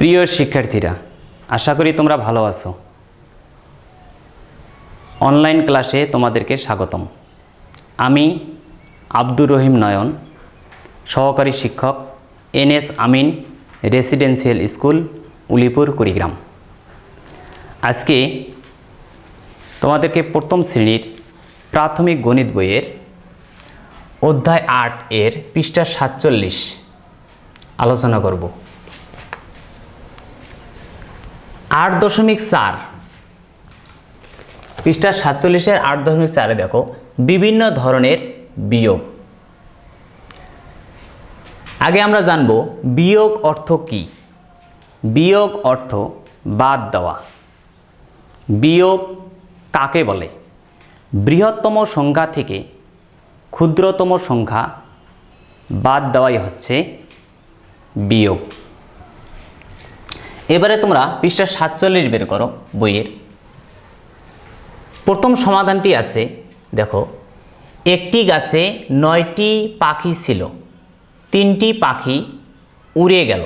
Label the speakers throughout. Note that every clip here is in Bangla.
Speaker 1: প্রিয় শিক্ষার্থীরা, আশা করি তোমরা ভালো আছো। অনলাইন ক্লাসে তোমাদেরকে স্বাগতম। আমি আব্দুর রহিম নয়ন, সহকারী শিক্ষক, এনএস আমিন রেসিডেন্সিয়াল স্কুল, উলিপুর, কুড়িগ্রাম। আজকে তোমাদেরকে প্রথম শ্রেণীর প্রাথমিক গণিত বইয়ের অধ্যায় ৮ এর পৃষ্ঠা ৪৭ আলোচনা করব। ৮.৪ পৃষ্ঠা ৪৭-এর ৮.৪-এ দেখো বিভিন্ন ধরনের বিয়োগ। আগে আমরা জানব বিয়োগ অর্থ কি। বিয়োগ অর্থ বাদ দেওয়া। বিয়োগ কাকে বলে? বৃহত্তম সংখ্যা থেকে ক্ষুদ্রতম সংখ্যা বাদ দেওয়াই হচ্ছে বিয়োগ। এবারে তোমরা পৃষ্ঠা ৪৭ বের করো বইয়ের। প্রথম সমাধানটি আছে, দেখো, একটি গাছে ৯টি পাখি ছিল, 3টি পাখি উড়ে গেল,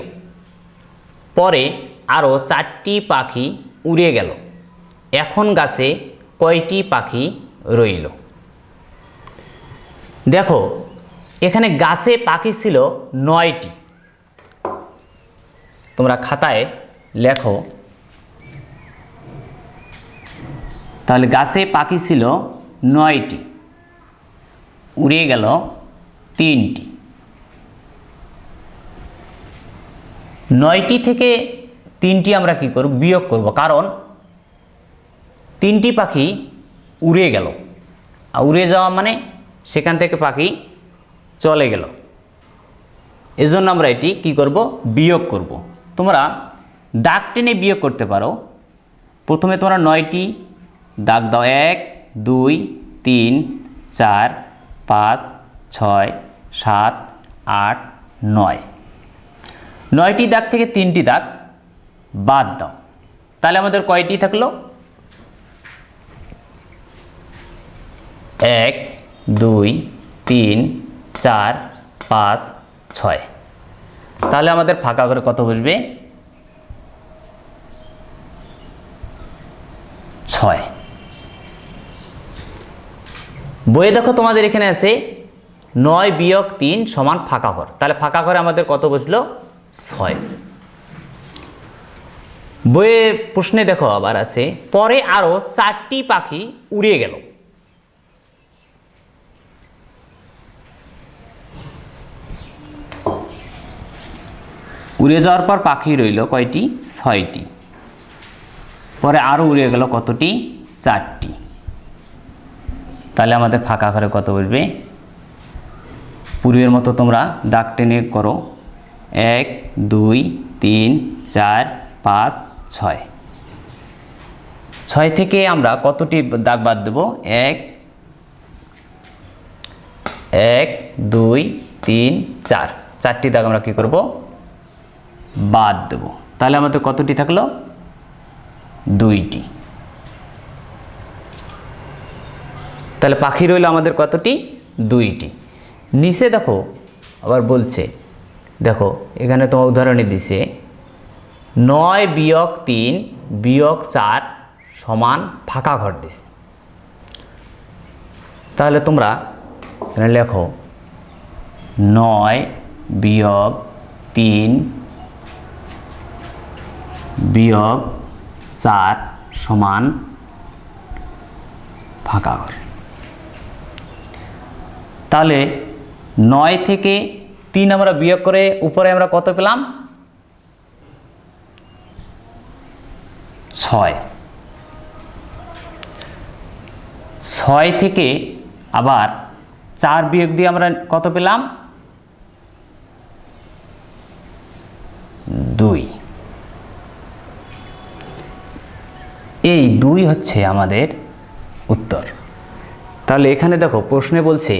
Speaker 1: পরে আরও 4টি পাখি উড়ে গেল, এখন গাছে কয়টি পাখি রইল? দেখো, এখানে গাছে পাখি ছিল 9টি। তোমরা খাতায় লেখো, তাহলে গাছে পাখি ছিল 9টি, উড়ে গেল 3টি। 9টি থেকে 3টি আমরা কি করব? বিয়োগ করব, কারণ 3টি পাখি উড়ে গেল, আর উড়ে যাওয়া মানে সেখান থেকে পাখি চলে গেল, এজন্য আমরা এটি কি করব? বিয়োগ করব। তোমরা দাগ টেনে বিয়োগ করতে পারো। প্রথমে তোমরা 9টি দাগ দাও, 1 2 3 4 5 6 7 8 9। 9টি দাগ থেকে 3টি দাগ বাদ দাও, তাহলে আমাদের কয়টি থাকলো? 1 2 3 4 5 6। তাহলে আমাদের ফাঁকা করে কত বসবে? 6। বইয়ে দেখো তোমাদের এখানে আছে 9 বিয়োগ 3 সমান ফাঁকা ঘর। তাহলে ফাঁকা ঘরে আমাদের কত বসলো? 6। বইয়ে প্রশ্নে দেখো আবার আছে, পরে আরো 4টি পাখি উড়ে গেল। উড়ে যাওয়ার পর পাখি রইল কয়টি? 6টি। পরে আরো উড়ে গেল কতটি? 4টি। তাহলে আমাদের ফাঁকা ঘরে কত বসবে? পূর্বের মতো তোমরা দাগ টেনে করো, 1 2 3 4 5 6। 6 থেকে আমরা কতটি দাগ বাদ দেব? 1 2 3 4। 4টি দাগ আমরা কি করব? বাদ দেব। তাহলে আমাদের কতটি থাকলো? 2টি। তাহলে পাখি রইল আমাদের কতটি? 2টি। নিচে দেখো আবার বলছে, দেখো এখানে তোমার উদাহরণে দিছে 9 বিয়োগ 3 বিয়োগ 4 সমান ফাঁকা ঘর দিছে। তাহলে তোমরা এখানে লেখো 9 বিয়োগ 3 বিয়োগ 4 সমান ফাঁকা ঘর। তাহলে 9 থেকে 3 আমরা বিয়োগ করে উপরে আমরা কত পেলাম? 6। 6 থেকে আবার 4 বিয়োগ দিয়ে আমরা কত পেলাম? 2। এই 2 হচ্ছে আমাদের উত্তর। তাহলে এখানে দেখো প্রশ্নে বলছে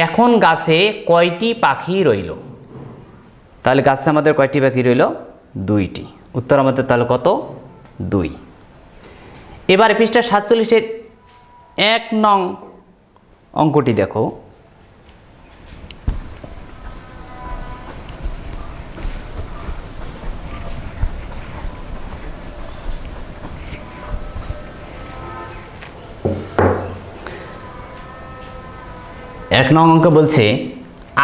Speaker 1: এখন গাছে কয়টি পাখি রইল? তাহলে গাছে আমাদের কয়টি পাখি রইল? 2টি। উত্তর আমাদের তাহলে কত? 2। এবারে পৃষ্ঠা ৪৭-এর 1 নং অঙ্কটি দেখো। 1 নং অঙ্ক বলছে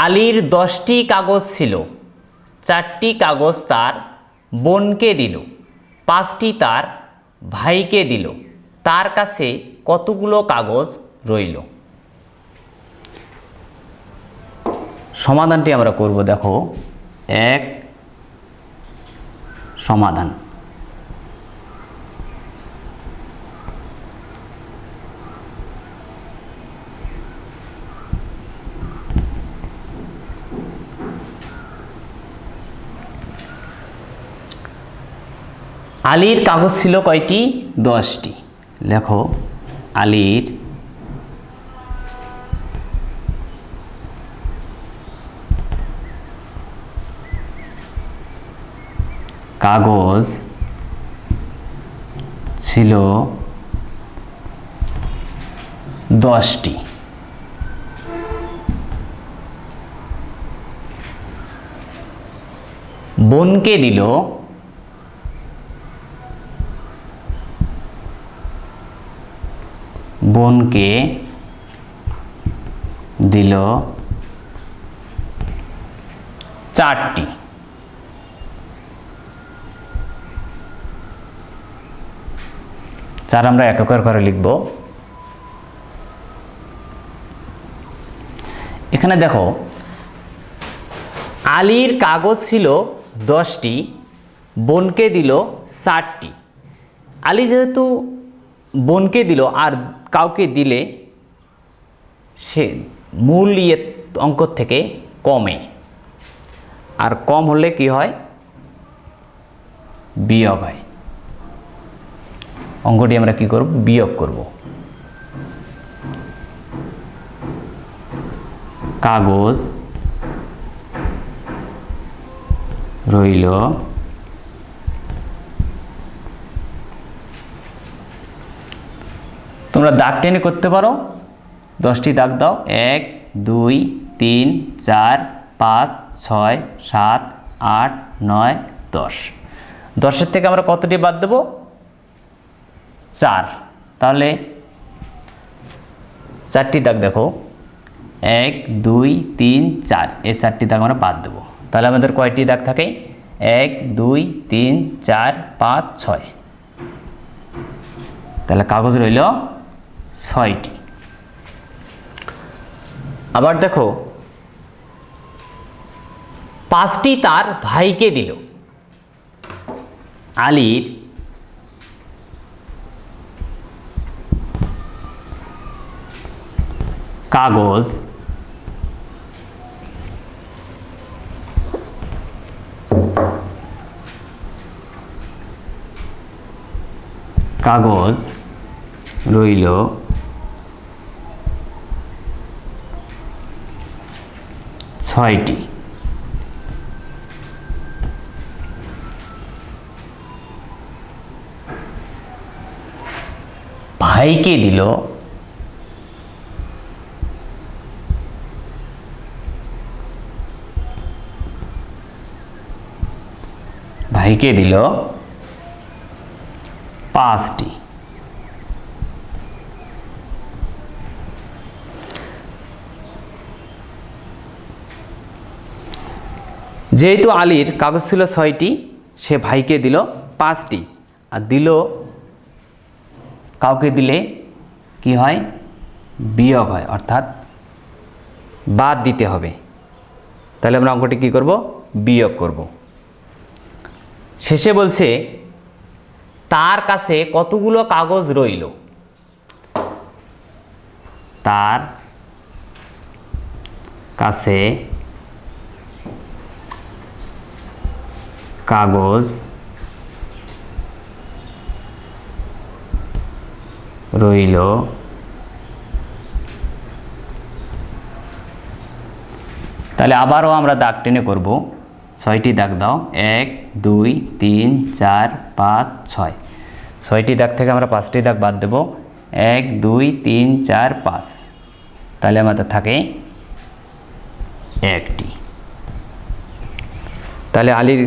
Speaker 1: আলীর 10টি কাগজ ছিল, 4টি কাগজ তার বোনকে দিল, 5টি তার ভাইকে দিল, তার কাছে কতগুলো কাগজ রইল? সমাধানটি আমরা করব। দেখো, এক সমাধান। আলীর কাগজ ছিল কয়টি? 10টি। লেখো, আলীর কাগজ ছিল 10টি। বোনকে দিল বোনকে দিল 4টি। চার আমরা এককের করে লিখব। এখানে দেখো, আলীর কাগজ ছিল 10টি, বোনকে দিল 4টি। আলী যেহেতু বোনকে দিল আর কাউকে দিলে সে মূল অঙ্ক থেকে কমে, আর কম হলে কি হয়? বিয়োগ হয়। অঙ্কটি আমরা কি করব? বিয়োগ করব। কাগজ রইল তোমরা দাগ টেনে করতে পারো। 10টি দাগ দাও। 1 2 3 4 5 6 7 8 9 10। 10-এর থেকে আমরা কতটি বাদ দেব? 4। তাহলে 4টি দাগ দেখো, 1 2 3 4, এই 4টি দাগ আমরা বাদ দেবো। তাহলে আমাদের কয়টি দাগ থাকে? 1 2 3 4 5 6। তাহলে কাগজ রইল 6টি। আবার দেখো, 5টি তার ভাইকে দিল। আলীর কাগজ রইল 6টি। ভাইকে দিল ভাইকে দিল 5টি। যেহেতু আলীর কাগজ ছিল 6টি, সে ভাইকে দিল 5টি, আর দিল কাউকে দিলে কি হয়? বিয়োগ হয়, অর্থাৎ বাদ দিতে হবে। তাহলে আমরা অঙ্কটি কি করব? বিয়োগ করব। শেষে বলছে তার কাছে কতগুলো কাগজ রইল? তার কাছে কাগজ রইল তাহলে আবারও আমরা দাগ টেনে করব। 6টি দাগ দাও, 1 2 3 4 5 6। 6টি দাগ থেকে আমরা 5টি দাগ বাদ দেব। 1 2 3 4 5। তাহলে আমাদের থাকে 1টি। তাহলে আলীর,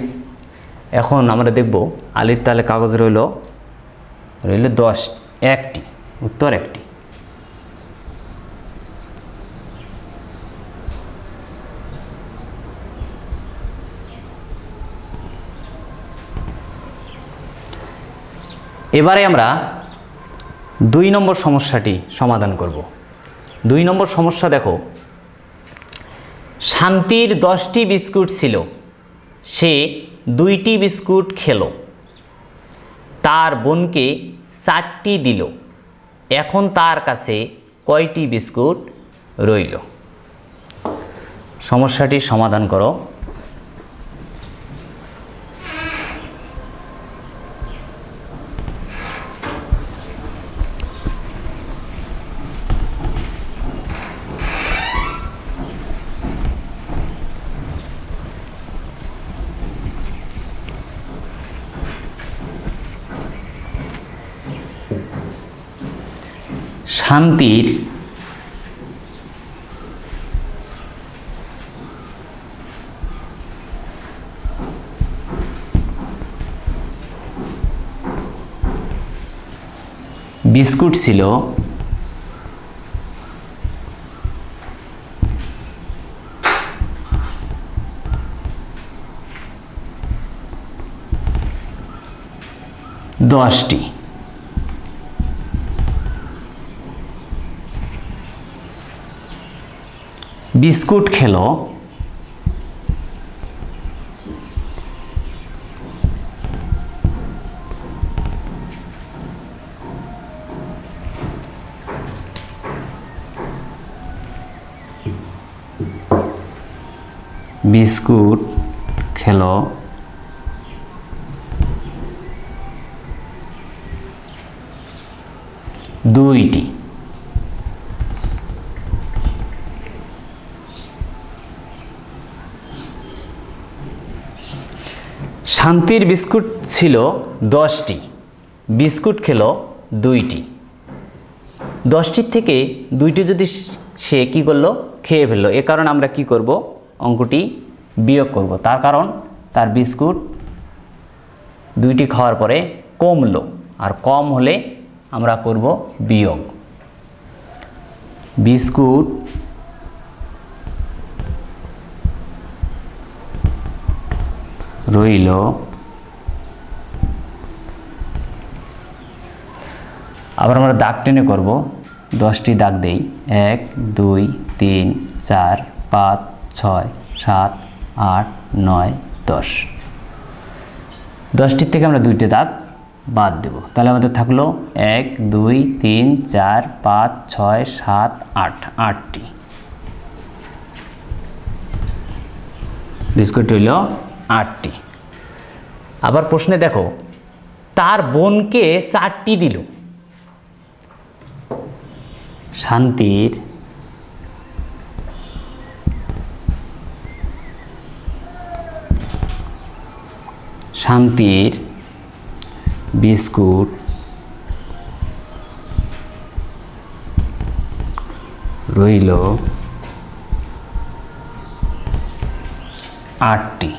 Speaker 1: এখন আমরা দেখব আলীর তাহলে কাগজ রইল 1টি। উত্তর 1টি। এবারে আমরা 2 নম্বর সমস্যাটি সমাধান করব। 2 নম্বর সমস্যা দেখো, শান্তির 10টি বিস্কুট ছিল, সে 2টি বিস্কুট খেলো, তার বোনকে 4টি দিল, এখন তার কাছে কয়টি বিস্কুট রইল? সমস্যাটি সমাধান করো। শান্তির বিস্কুট ছিল 10টি। বিস্কুট খেলো বিস্কুট খেলো 2টি। শান্তির বিস্কুট ছিল 10টি, বিস্কুট খেলো 2টি। 10টির থেকে 2টি যদি সে কি করলো, খেয়ে ফেললো, এ কারণে আমরা কি করব, অঙ্কটি বিয়োগ করব। তার কারণ তার বিস্কুট 2টি খাওয়ার পরে কমলো, আর কম হলে আমরা করব বিয়োগ। বিস্কুট রইল, আবার আমরা দাগ টেনে করব, 10টি দাগ দেই, 1 2 3 4 5 6 7 8 9 10। 10টির থেকে আমরা 2টি দাগ বাদ দেব, তাহলে আমাদের থাকলো 1 2 3 4 5 6 7 8, 8টি বিস্কুট রইল 8টি। আবার প্রশ্নে দেখো, তার বোনকে 4টি দিল। শান্তির বিস্কুট রইল 8টি।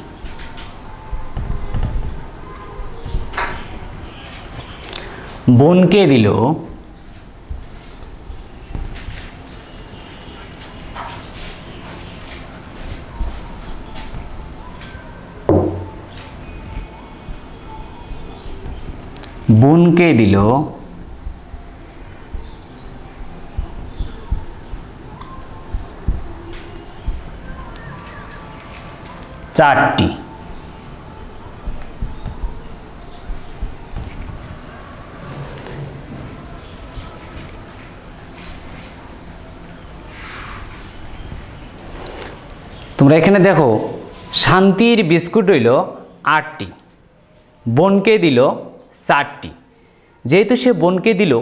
Speaker 1: বোনকে দিল বোনকে দিল 4টি। তোমরা এখানে দেখো, শান্তির বিস্কুট হইল 8টি, বোনকে দিল 4টি। যেহেতু সে বোনকে দিল,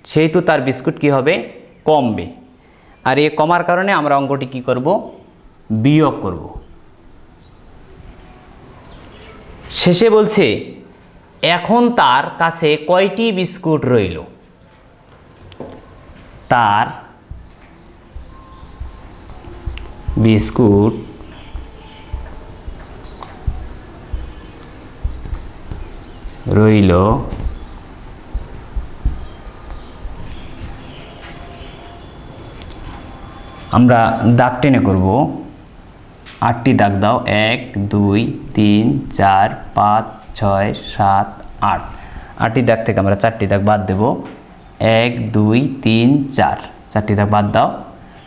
Speaker 1: সেহেতু তার বিস্কুট কি হবে, কমবে। আর এ কমার কারণে আমরা অঙ্কটি কি করব, বিয়োগ করব। শেষে বলছে এখন তার কাছে কয়টি বিস্কুট রইল? তার বিস্কুট রইল 8। আমরা দাগ টেনে করব, 8টি দাগ দাও, 1 2 3 4 5 6 7 8। 8টি দাগ থেকে আমরা 4টি দাগ বাদ দেব। 1 2 3 4, 4টি দাগ বাদ দাও।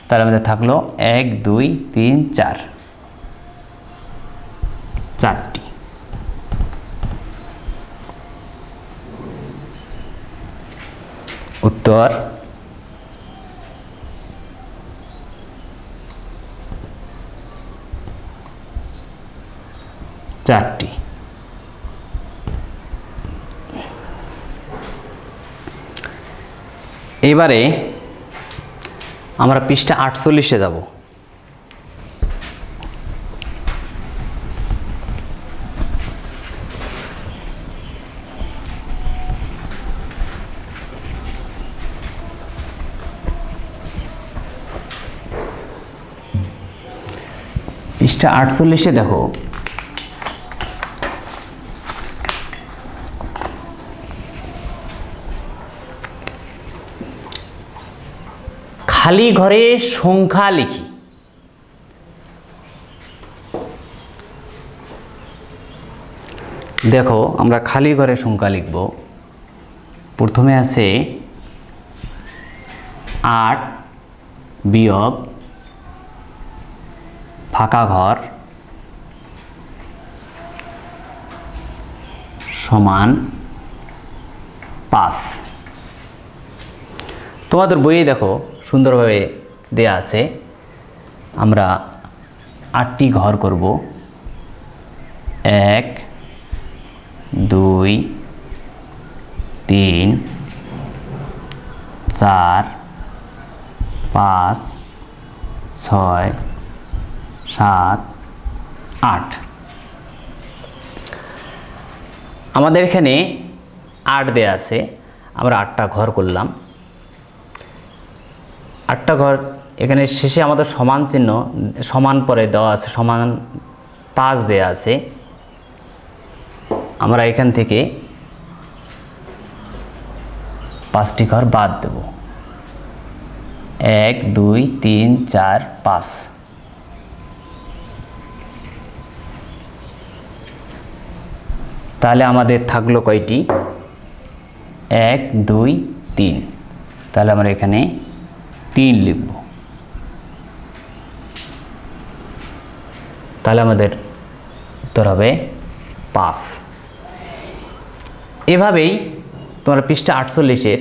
Speaker 1: তাহলে আমাদের থাকলো 1 2 3 4, 4টি। উত্তর চারটি। এবারে আমরা পৃষ্ঠা 48-এ যাব। পৃষ্ঠা 48-এ দেখো, খালি ঘরে সংখ্যা লিখি। দেখো আমরা খালি ঘরে সংখ্যা লিখব। প্রথমে আছে 8 বিয়োগ ফাঁকা ঘর সমান 5। তোমাদের বইয়ে দেখো সুন্দরভাবে দেয়া আছে। আমরা 8টি ঘর করব। 1 2 3 4 5 6 7 8। আমাদের এখানে 8 দেয়া আছে, আমরা 8টা ঘর করলাম। 8টা ঘর এখানে শেষে আমাদের সমান চিহ্ন, সমান পরে দেওয়া আছে, সমান 5 দেয়া আছে। আমরা এখান থেকে 5টি ঘর বাদ দেব। 1 2 3 4 5। তাহলে আমাদের থাকলো কয়টি? 1 2 3। তাহলে আমরা এখানে 3 লিখব। তাহলে আমাদের উত্তর হবে 5। এভাবেই তোমরা পৃষ্ঠা 48-এর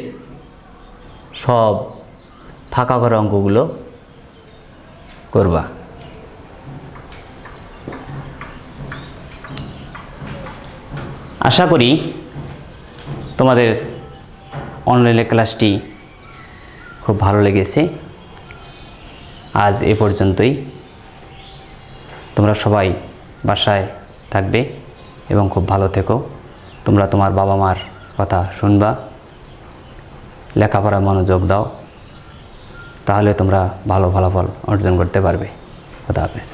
Speaker 1: সব ফাঁকা ঘর অঙ্কগুলো করবা। আশা করি তোমাদের অনলাইনে ক্লাসটি খুব ভালো লেগেছে। আজ এ পর্যন্তই। তোমরা সবাই বাসায় থাকবে এবং খুব ভালো থেকো। তোমরা তোমার বাবা মার কথা শুনবা, লেখাপড়ায় মনোযোগ দাও, তাহলে তোমরা ভালো ফলাফল অর্জন করতে পারবে। খোদা হাফেজ।